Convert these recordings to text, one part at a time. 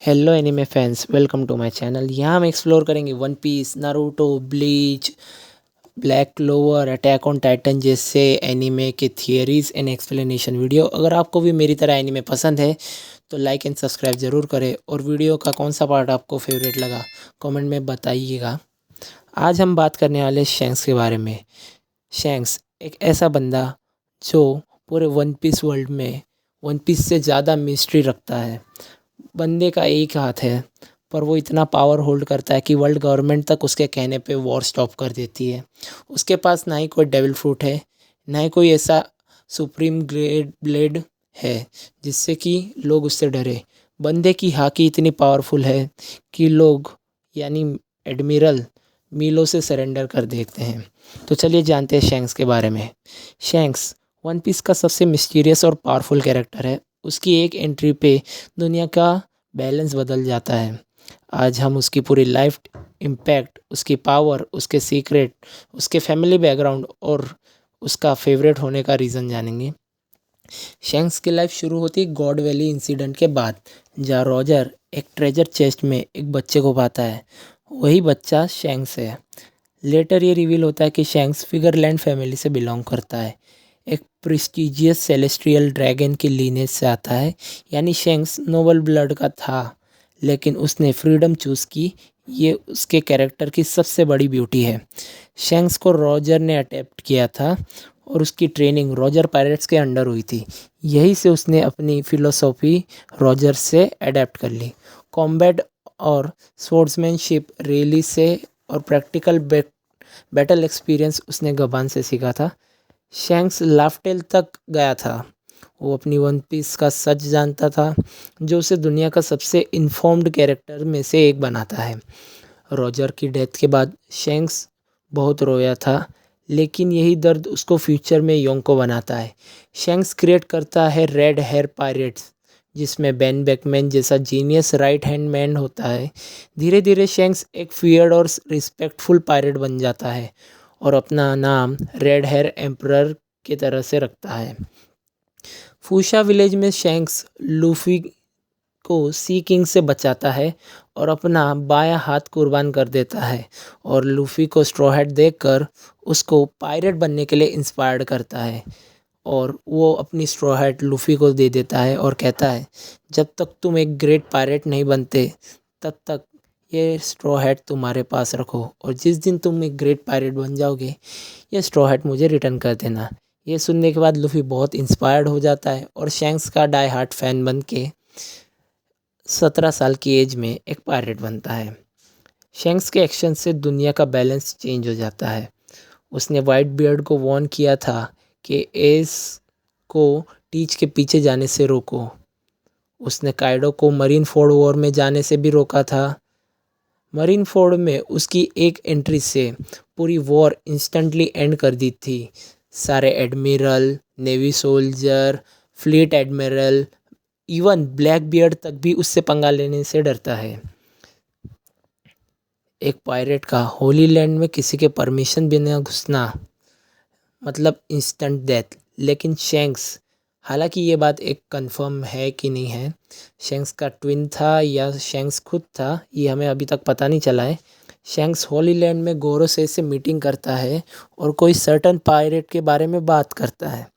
Hello anime fans, welcome to my channel. यहाँ हम explore करेंगे One Piece, Naruto, Bleach, Black Clover, Attack on Titan जैसे anime के theories and explanation video. अगर आपको भी मेरी तरह एनिमे पसंद है तो लाइक एंड सब्सक्राइब ज़रूर करें और वीडियो का कौन सा पार्ट आपको फेवरेट लगा कमेंट में बताइएगा। आज हम बात करने वाले शैंक्स के बारे में। शैंक्स एक ऐसा बंदा जो पूरे वन पीस वर्ल्ड में वन पीस से ज़्यादा मिस्ट्री रखता है। बंदे का एक हाथ है पर वो इतना पावर होल्ड करता है कि वर्ल्ड गवर्नमेंट तक उसके कहने पे वॉर स्टॉप कर देती है। उसके पास ना ही कोई डेविल फ्रूट है, ना ही कोई ऐसा सुप्रीम ग्रेड ब्लेड है जिससे कि लोग उससे डरे। बंदे की हाकी इतनी पावरफुल है कि लोग यानी एडमिरल मीलो से सरेंडर कर देते हैं। तो चलिए जानते हैं शैंक्स के बारे में। शैंक्स वन पीस का सबसे मिस्टीरियस और पावरफुल कैरेक्टर है। उसकी एक एंट्री पे दुनिया का बैलेंस बदल जाता है। आज हम उसकी पूरी लाइफ इम्पैक्ट, उसकी पावर, उसके सीक्रेट, उसके फैमिली बैकग्राउंड और उसका फेवरेट होने का रीज़न जानेंगे। शैंक्स की लाइफ शुरू होती गॉड वैली इंसिडेंट के बाद, जहाँ रॉजर एक ट्रेजर चेस्ट में एक बच्चे को पाता है। वही बच्चा शैंक्स है। लेटर ये रिवील होता है कि शैंक्स फिगरलैंड फैमिली से बिलोंग करता है, एक प्रेस्टिजियस सेलेस्ट्रियल ड्रैगन की लीनेज से आता है। यानी शैंक्स नोबल ब्लड का था, लेकिन उसने फ्रीडम चूज़ की। ये उसके कैरेक्टर की सबसे बड़ी ब्यूटी है। शैंक्स को रॉजर ने अडेप्ट किया था और उसकी ट्रेनिंग रॉजर पायरेट्स के अंडर हुई थी। यही से उसने अपनी फिलोसॉफी रॉजर से अडेप्ट कर ली। कॉम्बैट और स्पोर्ट्समैनशिप रैली से और प्रैक्टिकल बैटल एक्सपीरियंस उसने गबान से सीखा था। शैंक्स लाफ्टेल तक गया था। वो अपनी वन पीस का सच जानता था, जो उसे दुनिया का सबसे इन्फॉर्म्ड कैरेक्टर में से एक बनाता है। रॉजर की डेथ के बाद शैंक्स बहुत रोया था, लेकिन यही दर्द उसको फ्यूचर में योंको बनाता है। शैंक्स क्रिएट करता है रेड हेयर पायरेट्स, जिसमें बेन बेकमैन जैसा जीनियस राइट हैंड मैन होता है। धीरे धीरे शैंक्स एक फियर्ड और रिस्पेक्टफुल पायरेट बन जाता है और अपना नाम रेड हेयर एम्परर की तरह से रखता है। फूशा विलेज में शैंक्स लूफी को सी किंग से बचाता है और अपना बायां हाथ कुर्बान कर देता है, और लूफी को स्ट्रॉ हैट देकर उसको पायरेट बनने के लिए इंस्पायर्ड करता है। और वो अपनी स्ट्रॉ हैट लूफी को दे देता है और कहता है, जब तक तुम एक ग्रेट पायरेट नहीं बनते तब तक ये स्ट्रॉ हैट तुम्हारे पास रखो, और जिस दिन तुम एक ग्रेट पायरेट बन जाओगे ये स्ट्रॉ हैट मुझे रिटर्न कर देना। ये सुनने के बाद लूफी बहुत इंस्पायर्ड हो जाता है और शैंक्स का डाई हार्ट फैन बन के 17 साल की एज में एक पायरेट बनता है। शैंक्स के एक्शन से दुनिया का बैलेंस चेंज हो जाता है। उसने वाइट बियर्ड को वार्न किया था कि एस को टीच के पीछे जाने से रोको। उसने काइडो को मरीन फोर्ड वॉर में जाने से भी रोका था। मरीन फोर्ड में उसकी एक एंट्री से पूरी वॉर इंस्टेंटली एंड कर दी थी। सारे admiral, navy soldier, fleet admiral, even black beard तक भी उससे पंगा लेने से डरता है। एक पायरेट का होली लैंड में किसी के परमिशन बिना घुसना मतलब इंस्टेंट डेथ। लेकिन शैंक्स, हालांकि ये बात एक कंफर्म है कि नहीं है, शैंक्स का ट्विन था या शैंक्स खुद था, ये हमें अभी तक पता नहीं चला है। शैंक्स होली लैंड में गोरोसे से मीटिंग करता है और कोई सर्टन पायरेट के बारे में बात करता है।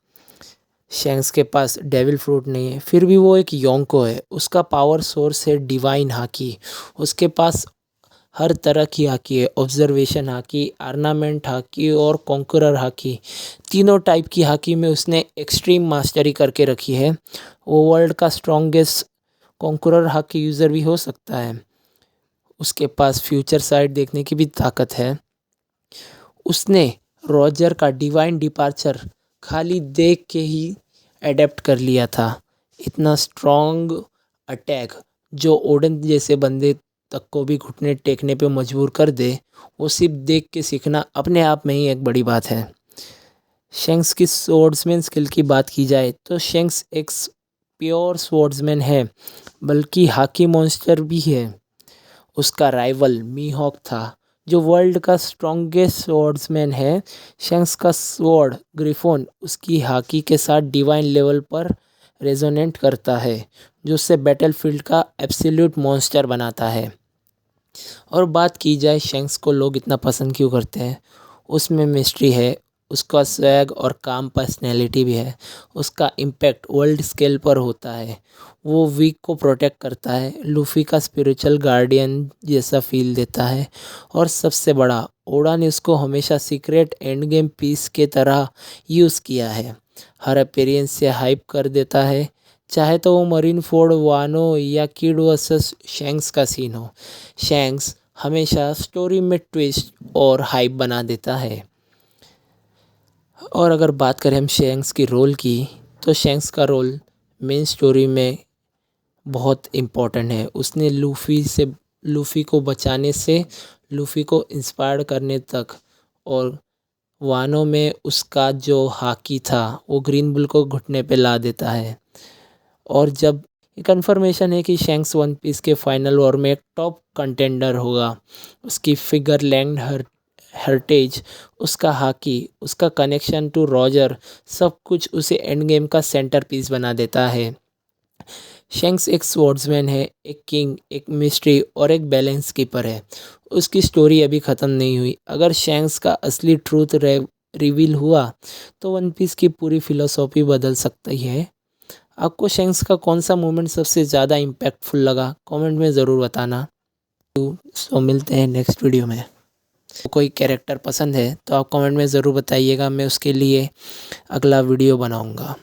शैंक्स के पास डेविल फ्रूट नहीं है, फिर भी वो एक योंको है। उसका पावर सोर्स है डिवाइन हाकी। उसके पास हर तरह की हाकी है, ऑब्जर्वेशन हाकी, आर्नामेंट हाकी और कॉन्करर हाकी। तीनों टाइप की हाकी में उसने एक्सट्रीम मास्टरी करके रखी है। वो वर्ल्ड का स्ट्रॉन्गेस्ट कॉन्करर हाकी यूज़र भी हो सकता है। उसके पास फ्यूचर साइड देखने की भी ताकत है। उसने रॉजर का डिवाइन डिपार्चर खाली देख के ही अडेप्ट कर लिया था। इतना स्ट्रॉन्ग अटैक जो ओडन जैसे बंदे तक को भी घुटने टेकने पे मजबूर कर दे, वो सिर्फ देख के सीखना अपने आप में ही एक बड़ी बात है। शैंक्स की स्वॉर्ड्समैन स्किल की बात की जाए तो शैंक्स एक प्योर स्वॉर्ड्समैन है, बल्कि हाकी मॉन्स्टर भी है। उसका राइवल मीहॉक था, जो वर्ल्ड का स्ट्रॉन्गेस्ट स्वॉर्ड्समैन है। शैंक्स का स्वॉर्ड ग्रिफोन उसकी हाकी के साथ डिवाइन लेवल पर रेजोनेंट करता है। जो उससे बैटलफील्ड का एब्सोल्यूट मॉन्स्टर बनाता है। और बात की जाए शैंक्स को लोग इतना पसंद क्यों करते हैं, उसमें मिस्ट्री है, उसका स्वैग और काम पर्सनैलिटी भी है। उसका इम्पैक्ट वर्ल्ड स्केल पर होता है। वो वीक को प्रोटेक्ट करता है, लूफी का स्पिरिचुअल गार्डियन जैसा फील देता है। और सबसे बड़ा, ओडा ने उसको हमेशा सीक्रेट एंड गेम पीस के तरह यूज़ किया है। हर अपीयरेंस से हाइप कर देता है, चाहे तो वो मरीन फोर्ड वानो या किड वर्सेस शैंक्स का सीन हो। शैंक्स हमेशा स्टोरी में ट्विस्ट और हाइप बना देता है। और अगर बात करें हम शैंक्स की रोल की, तो शैंक्स का रोल मेन स्टोरी में बहुत इम्पोर्टेंट है। उसने लूफ़ी को बचाने से लूफ़ी को इंस्पायर करने तक, और वानो में उसका जो हाकी था वो ग्रीन बुल को घुटने पे ला देता है। और जब ये कन्फर्मेशन है कि शैंक्स वन पीस के फाइनल वॉर में एक टॉप कंटेंडर होगा, उसकी फिगर लैंड हेरिटेज, उसका हाकी, उसका कनेक्शन टू रॉजर, सब कुछ उसे एंड गेम का सेंटर पीस बना देता है। शैंक्स एक स्वॉर्ड्समैन है, एक किंग, एक मिस्ट्री और एक बैलेंस कीपर है। उसकी स्टोरी अभी ख़त्म नहीं हुई। अगर शैंक्स का असली ट्रूथ रिवील हुआ तो वन पीस की पूरी फिलोसॉफी बदल सकती है। आपको शैंक्स का कौन सा मोमेंट सबसे ज़्यादा इम्पैक्टफुल लगा, कमेंट में ज़रूर बताना। सो मिलते हैं नेक्स्ट वीडियो में। कोई कैरेक्टर पसंद है तो आप कमेंट में ज़रूर बताइएगा, मैं उसके लिए अगला वीडियो बनाऊंगा।